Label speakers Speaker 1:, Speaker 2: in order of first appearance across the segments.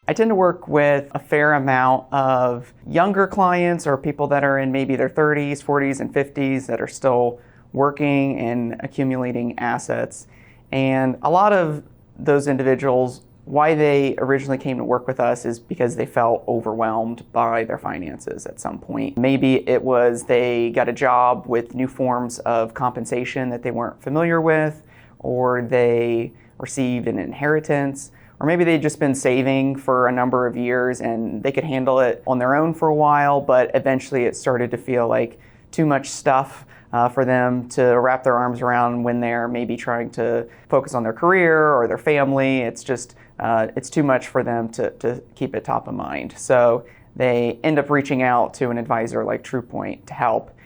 Speaker 1: I tend to work with a fair amount of younger clients or people that are in maybe their 30s, 40s, and 50s that are still working and accumulating assets. And a lot of those individuals, why they originally came to work with us is because they felt overwhelmed by their finances at some point. Maybe it was they got a job with new forms of compensation that they weren't familiar with, or they received an inheritance, or maybe they'd just been saving for a number of years and they could handle it on their own for a while, but eventually it started to feel like too much stuff for them to wrap their arms around when they're maybe trying to focus on their career or their family. It's just, it's too much for them to keep it top of mind. So they end up reaching out to an advisor like Truepoint to help.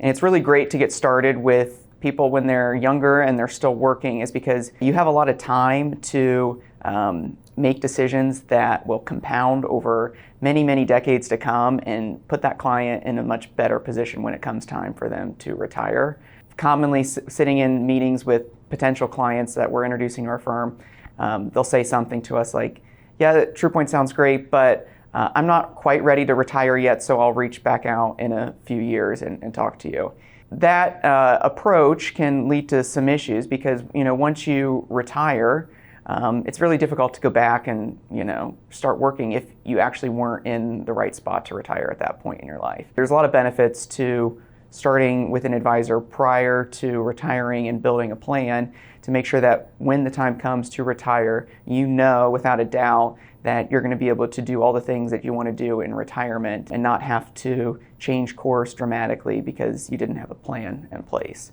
Speaker 1: And it's really great to get started with people when they're younger and they're still working, is because you have a lot of time to make decisions that will compound over many, many decades to come and put that client in a much better position when it comes time for them to retire. Commonly sitting in meetings with potential clients that we're introducing to our firm, they'll say something to us like, yeah, Truepoint sounds great, but I'm not quite ready to retire yet, so I'll reach back out in a few years and talk to you. That approach can lead to some issues because, once you retire, it's really difficult to go back and, start working if you actually weren't in the right spot to retire at that point in your life. There's a lot of benefits to starting with an advisor prior to retiring and building a plan to make sure that when the time comes to retire, without a doubt that you're going to be able to do all the things that you want to do in retirement and not have to change course dramatically because you didn't have a plan in place.